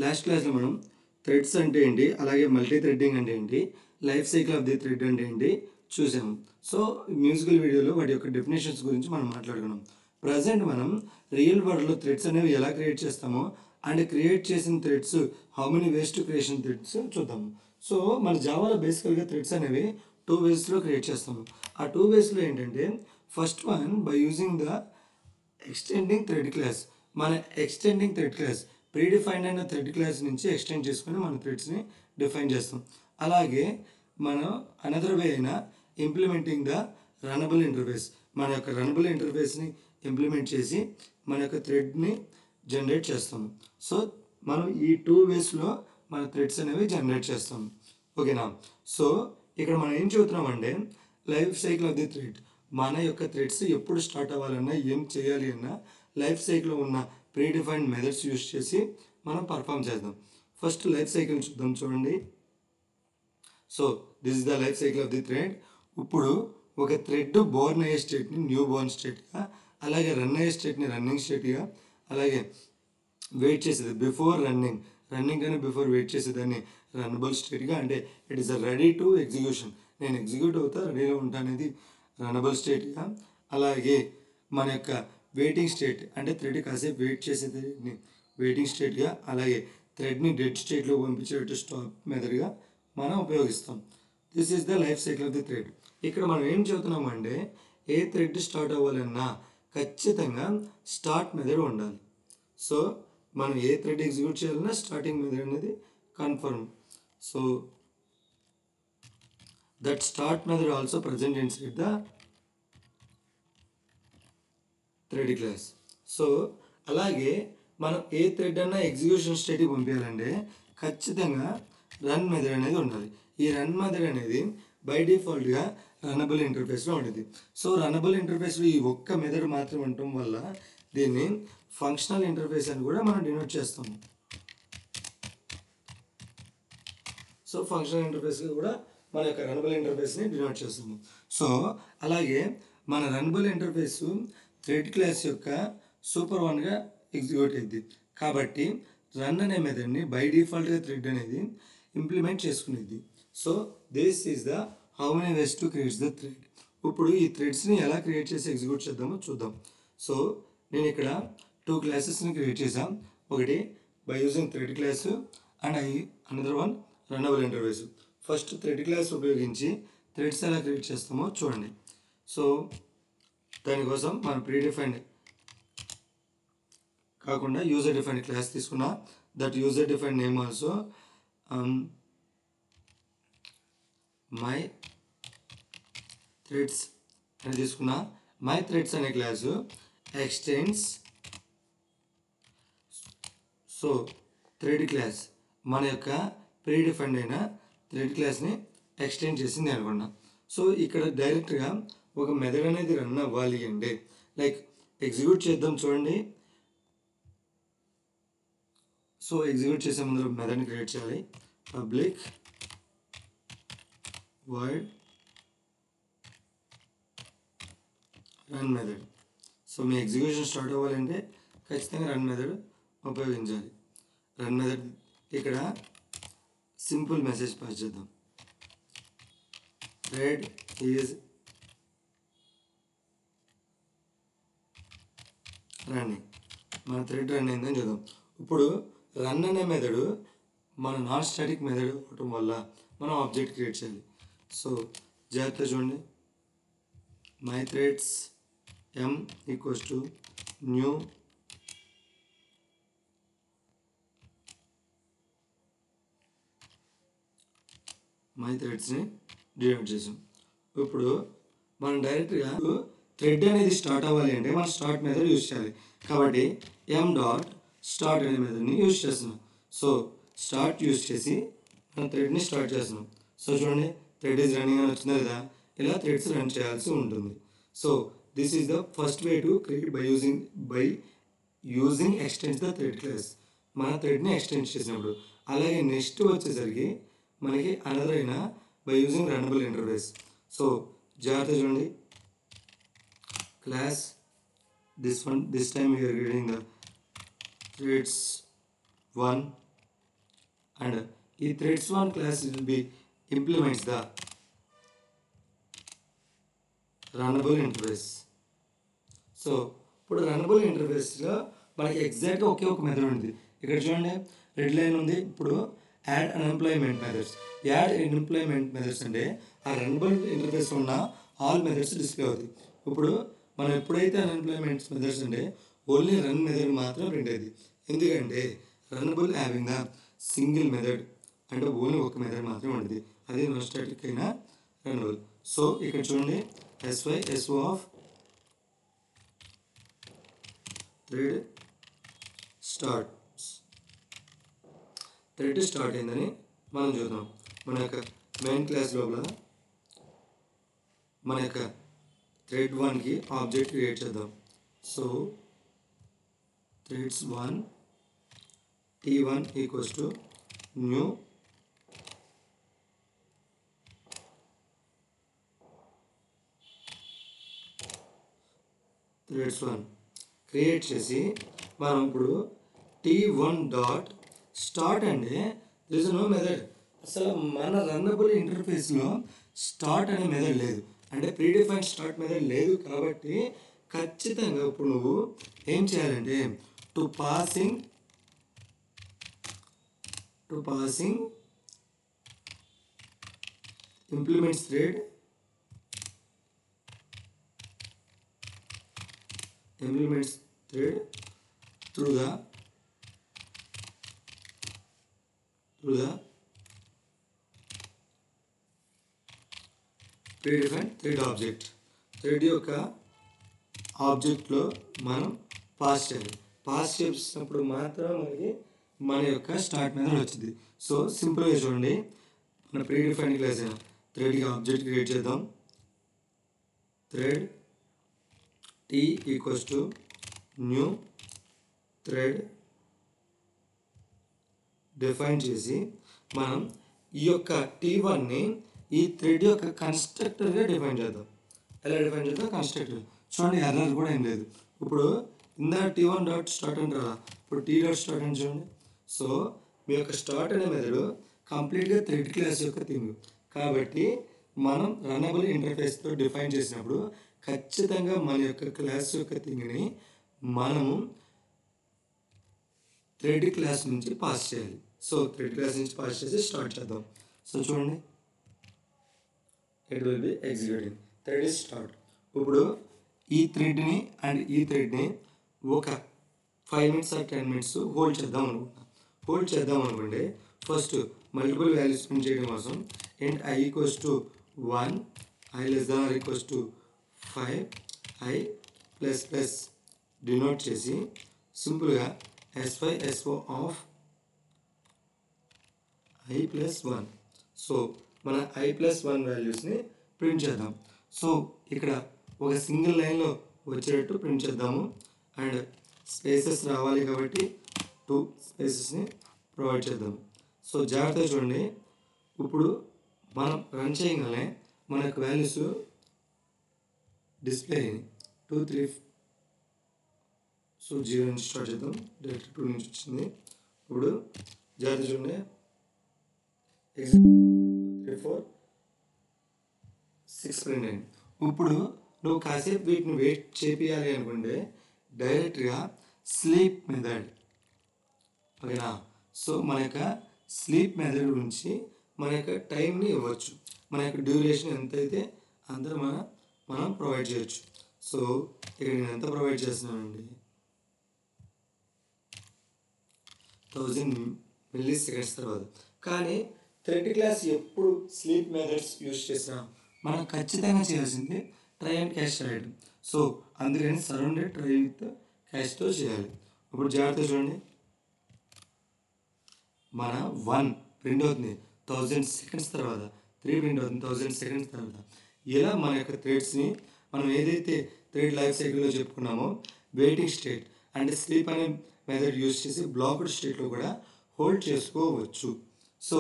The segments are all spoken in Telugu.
లాస్ట్ క్లాస్లో మనం థ్రెడ్స్ అంటే ఏంటి, అలాగే మల్టీ థ్రెడ్డింగ్ అంటే ఏంటి, life cycle of the thread అంటే ఏంటి చూసాము. సో మ్యూజికల్ వీడియోలో వాటి యొక్క డెఫినేషన్స్ గురించి మనం మాట్లాడుకున్నాం. ప్రజెంట్ మనం రియల్ వరల్డ్లో థ్రెడ్స్ అనేవి ఎలా క్రియేట్ చేస్తామో అండ్ క్రియేట్ చేసిన threads how many ways to creation threads చూద్దాము. సో మన జావాలో బేసికల్గా థ్రెడ్స్ అనేవి 2 వేస్లో క్రియేట్ చేస్తాము. ఆ 2 వేస్లో ఏంటంటే first one by using the extending thread class. మన ఎక్స్టెండింగ్ థ్రెడ్ క్లాస్ ప్రీడిఫైన్డ్ అయిన థ్రెడ్ క్లాస్ నుంచి ఎక్స్టెండ్ చేసుకొని మన థ్రెడ్స్ని డిఫైన్ చేస్తాం. అలాగే మనం అనదర్ వే అయినా ఇంప్లిమెంటింగ్ ద రనబుల్ ఇంటర్ఫేస్, మన యొక్క రనబుల్ ఇంటర్ఫేస్ని ఇంప్లిమెంట్ చేసి మన యొక్క థ్రెడ్ని జనరేట్ చేస్తాము. సో మనం ఈ 2 వేస్లో మన థ్రెడ్స్ అనేవి జనరేట్ చేస్తాము. ఓకేనా? సో ఇక్కడ మనం ఏం చెబుతున్నామంటే life cycle of the thread, మన యొక్క థ్రెడ్స్ ఎప్పుడు స్టార్ట్ అవ్వాలన్నా ఏం చేయాలి అన్నా లైఫ్ సైకిల్లో ఉన్న ప్రీడిఫైన్డ్ మెథడ్స్ యూస్ చేసి మనం పర్ఫామ్ చేద్దాం. ఫస్ట్ లైఫ్ సైకిల్ చూద్దాం. చూడండి. So this is the life cycle of the thread. ఇప్పుడు ఒక థ్రెడ్ బోర్న్ అయ్యే స్టేట్ని న్యూ బోర్న్ స్టేట్గా, అలాగే రన్ అయ్యే స్టేట్ని రన్నింగ్ స్టేట్గా, అలాగే వెయిట్ చేసేది బిఫోర్ రన్నింగ్ కానీ బిఫోర్ వెయిట్ చేసేదాన్ని రన్నబుల్ స్టేట్గా, అంటే it is ready to execution, నేను ఎగ్జిక్యూట్ అవుతా రెడీగా ఉంటా అనేది రన్నబుల్ స్టేట్గా, అలాగే మన యొక్క వెయిటింగ్ స్టేట్ అంటే థ్రెడ్ కాసేపు వెయిట్ చేసేది వెయిటింగ్ స్టేట్గా, అలాగే థ్రెడ్ని డెడ్ స్టేట్లో పంపించేటట్టు స్టాప్ మెథడ్గా మనం ఉపయోగిస్తాం. This is the life cycle of the thread. ఇక్కడ మనం ఏం చెబుతున్నామంటే ఏ థ్రెడ్ స్టార్ట్ అవ్వాలన్నా ఖచ్చితంగా స్టార్ట్ మెథడ్ ఉండాలి. సో మనం ఏ థ్రెడ్ ఎగ్జిక్యూట్ చేయాలన్నా స్టార్టింగ్ మెథడ్ అనేది confirm. So that start method also present inside the thread class. So అలాగే మనం ఏ థ్రెడ్ అన్నా ఎగ్జిక్యూషన్ స్టేట్కి పంపించాలంటే ఖచ్చితంగా రన్ మెథడ్ అనేది ఉండాలి. ఈ రన్ మెథడ్ అనేది బై డిఫాల్ట్గా రన్నబుల్ ఇంటర్ఫేస్లో ఉంటుంది. సో రన్నబుల్ ఇంటర్ఫేస్లో ఈ ఒక్క మెథడ్ మాత్రం ఉండటం వల్ల దీన్ని ఫంక్షనల్ ఇంటర్ఫేస్ అని కూడా మనం డినోట్ చేస్తాము. సో ఫంక్షనల్ ఇంటర్ఫేస్గా కూడా మన యొక్క రన్నబుల్ ఇంటర్ఫేస్ని డినోట్ చేస్తాము. సో అలాగే మన రన్నబుల్ ఇంటర్ఫేస్ థ్రెడ్ క్లాస్ యొక్క సూపర్ వన్గా ఎగ్జిక్యూట్ అయింది కాబట్టి రన్ అనే మెథడ్ని బై డిఫాల్ట్గా థ్రెడ్ అనేది ఇంప్లిమెంట్ చేసుకునేది. So this is the how many ways to create the thread. ఇప్పుడు ఈ థ్రెడ్స్ని ఎలా క్రియేట్ చేసి ఎగ్జిక్యూట్ చేద్దామో చూద్దాం. సో నేను ఇక్కడ 2 క్లాసెస్ని క్రియేట్ చేసాం. ఒకటి by using thread class and another one runnable interface. First thread class ఉపయోగించి థ్రెడ్స్ ఎలా క్రియేట్ చేస్తామో చూడండి. సో దానికోసం మనం ప్రీడిఫైన్డ్ కాకుండా యూజర్ డిఫైన్డ్ క్లాస్ తీసుకున్నా. That user defined name also my threads అని తీసుకున్నా. మై థ్రెడ్స్ అనే class extends. So thread class మన యొక్క ప్రీడిఫైన్డ్ అయిన థ్రెడ్ క్లాస్ని ఎక్స్టెండ్ చేసింది అనుకున్నా. సో ఇక్కడ డైరెక్ట్గా ఒక మెథడ్ అనేది రన్ అవ్వాలి అంటే లైక్ ఎగ్జిక్యూట్ చేద్దాం. చూడండి. సో ఎగ్జిక్యూట్ చేసే ముందు మెథడ్ని క్రియేట్ చేయాలి. Public void run method. So మీ ఎగ్జిక్యూషన్ స్టార్ట్ అవ్వాలంటే ఖచ్చితంగా రన్ మెథడ్ ఉపయోగించాలి. రన్ మెథడ్ ఇక్కడ సింపుల్ మెసేజ్ పాస్ చేద్దాం. Thread is running. మన థ్రెడ్ రన్ అయిందని చూద్దాం. ఇప్పుడు రన్ అనే మెథడ్ మన నాన్ స్టాటిక్ మెథడ్ అవటం వల్ల మనం ఆబ్జెక్ట్ క్రియేట్ చేయాలి. సో జాగ్రత్త చూడండి. My threads m equals to new my థ్రెడ్స్ని డినోట్ చేసాం. ఇప్పుడు మనం డైరెక్ట్గా థ్రెడ్ అనేది స్టార్ట్ అవ్వాలి అంటే మనం స్టార్ట్ మెథడ్ యూజ్ చేయాలి కాబట్టి m డాట్ స్టార్ట్ అనే మెథడ్ని యూజ్ చేస్తున్నాం. సో స్టార్ట్ యూజ్ చేసి మనం థ్రెడ్ని స్టార్ట్ చేస్తున్నాం. సో చూడండి థ్రెడ్ ఈజ్ రన్నింగ్ అని వచ్చింది కదా. ఇలా థ్రెడ్స్ రన్ చేయాల్సి ఉంటుంది. So this is the first way to create by using extends the thread class. మన థ్రెడ్ని ఎక్స్టెండ్ చేసినప్పుడు. అలాగే నెక్స్ట్ వచ్చేసరికి మనకి అనదర్ అయినా by using runnable interface. So జాగ్రత్త చూడండి. Class this time we are getting the threads 1 and ఈ threads one class will be implements the runnable interface. So ఇప్పుడు రన్నబుల్ ఇంటర్ఫేస్లో మనకి ఎగ్జాక్ట్గా ఒకే ఒక మెథడ్ ఉంది. ఇక్కడ చూడండి రెడ్ లైన్ ఉంది. ఇప్పుడు add unemployment methods. Add unemployment methods అంటే ఆ రన్నబుల్ ఇంటర్ఫేస్ ఉన్న ఆల్ మెథడ్స్ డిస్ప్లే అవుతాయి. ఇప్పుడు మనం ఎప్పుడైతే అన్ఎంప్లాయ్మెంట్ మెథడ్స్ అంటే ఓన్లీ రన్ మెథడ్ మాత్రం ప్రింట్ అవుతుంది. ఎందుకంటే runnable having the single method అంటే ఓన్లీ ఒక మెథడ్ మాత్రమే ఉంటుంది. అది నో స్టాటిక్ అయినా రన్నబుల్. సో ఇక్కడ చూడండి SO ఆఫ్ థ్రెడ్ స్టార్ట్ అయిందని మనం చూద్దాం. మన యొక్క మెయిన్ క్లాస్ లోపల మన యొక్క థ్రెడ్ 1కి ఆబ్జెక్ట్ క్రియేట్ చేద్దాం. So threads 1 T1 equals to new threads 1 create చేసి మనం ఇప్పుడు T1 డాట్ స్టార్ట్ అంటే దిస్ ఇస్ నో మెథడ్. అసలు మన రన్నబుల్ ఇంటర్ఫేస్లో స్టార్ట్ అనే మెథడ్ లేదు, అంటే ప్రీడిఫైన్ స్టార్ట్ మెథడ్ లేదు. కాబట్టి ఖచ్చితంగా ఇప్పుడు నువ్వు ఏం చేయాలంటే to passing implements thread through the predefined thread object. Thread యొక్క ఆబ్జెక్ట్లో మనం పాస్ చేయాలి. పాస్ చేసినప్పుడు మాత్రం మనకి మన యొక్క స్టార్ట్ మెథడ్ వచ్చింది. సో సింపుల్గా చూడండి, మన ప్రీడిఫైన్డ్ క్లాస్ అయిన థ్రెడ్కి ఆబ్జెక్ట్ క్రియేట్ చేద్దాం. Thread T equals to new thread define చేసి మనం ఈ యొక్క T1ని ఈ థ్రెడ్ యొక్క కన్స్ట్రక్టర్గా డిఫైన్ చేద్దాం. ఎలా డిఫైన్ చేద్దాం? కన్స్ట్రక్టర్. చూడండి ఎర్రర్ కూడా ఏం లేదు. ఇప్పుడు ఇందా T1 డాట్ స్టార్ట్ అంటే రాలా, ఇప్పుడు T డాట్ స్టార్ట్ అని చూడండి. సో మీ యొక్క స్టార్ట్ అనే మెథడ్ కంప్లీట్గా థ్రెడ్ క్లాస్ యొక్క థింగ్. కాబట్టి మనం రన్నబుల్ ఇంటర్ఫేస్తో డిఫైన్ చేసినప్పుడు ఖచ్చితంగా మన యొక్క క్లాస్ యొక్క థింగ్ని మనము థ్రెడ్ క్లాస్ నుంచి పాస్ చేయాలి. సో థ్రెడ్ క్లాస్ నుంచి పాస్ చేసి స్టార్ట్ చేద్దాం. సో చూడండి, it will be executing thread is start. ఇప్పుడు ఈ థ్రెడ్ని అండ్ ఈ థ్రెడ్ని ఒక 5 minutes or 10 minutes హోల్డ్ చేద్దాం అనుకోండి. ఫస్ట్ మల్టిపుల్ వాల్యూస్ ప్రింట్ చేయడం కోసం and I equals to 1, I less than or equals to 5, I plus plus denote చేసి సింపుల్గా SO of I plus 1. So మన I ప్లస్ 1 వాల్యూస్ని ప్రింట్ చేద్దాం. సో ఇక్కడ ఒక సింగిల్ లైన్లో వచ్చేటట్టు ప్రింట్ చేద్దాము. అండ్ స్పేసెస్ రావాలి కాబట్టి 2 స్పేసెస్ని ప్రొవైడ్ చేద్దాం. సో జాగ్రత్తగా చూడండి, ఇప్పుడు మనం రన్ చేయగానే మన యొక్క వాల్యూస్ డిస్ప్లే అయ్యింది. 2, 3. సో 0 నుంచి స్టార్ట్ చేద్దాం, డైరెక్ట్ 2 నుంచి వచ్చింది. ఇప్పుడు జాగ్రత్త చూడండి, 3, 4, 6 ప్రింట్ అయింది. ఇప్పుడు నువ్వు కాసేపు వీటిని వెయిట్ చేపియాలి అనుకుంటే డైరెక్ట్గా స్లీప్ మెథడ్, ఓకేనా? సో మన యొక్క స్లీప్ మెథడ్ గురించి మన యొక్క టైంని ఇవ్వచ్చు. మన యొక్క డ్యూరేషన్ ఎంత అయితే అంత మనం ప్రొవైడ్ చేయొచ్చు. సో ఇక్కడ నేను ఎంత ప్రొవైడ్ చేస్తున్నానండి, 1000 milliseconds తర్వాత. కానీ థ్రెడ్ క్లాస్ ఎప్పుడు స్లీప్ మెథడ్స్ యూజ్ చేసినా మనం ఖచ్చితంగా చేయాల్సింది ట్రై అండ్ క్యాష్ రాయడం. సో అందుకని సరౌండెడ్ ట్రై విత్ క్యాష్తో చేయాలి. ఇప్పుడు జాగ్రత్త చూడండి, మన 1 ప్రింట్ అవుతుంది 1000 seconds తర్వాత, 3 ప్రింట్ అవుతుంది 1000 seconds తర్వాత. ఇలా మన యొక్క థ్రెడ్స్ని మనం ఏదైతే థ్రెడ్ లైఫ్ సైకిల్లో చెప్పుకున్నామో వెయిటింగ్ స్టేట్ అంటే స్లీప్ అనే మెథడ్ యూజ్ చేసి బ్లాక్డ్ స్టేట్లో కూడా హోల్డ్ చేసుకోవచ్చు. So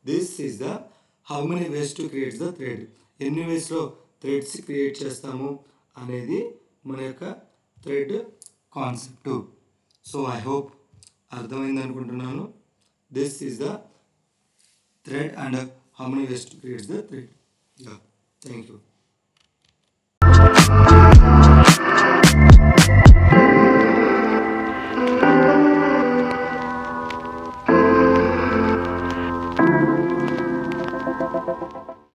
this is the how many ways to create the thread. ఎన్ని వేస్లో థ్రెడ్స్ క్రియేట్ చేస్తాము అనేది మన యొక్క thread concept. So I hope అర్థమైంది అనుకుంటున్నాను. This is the thread and how many ways to create the thread. Yeah, thank you.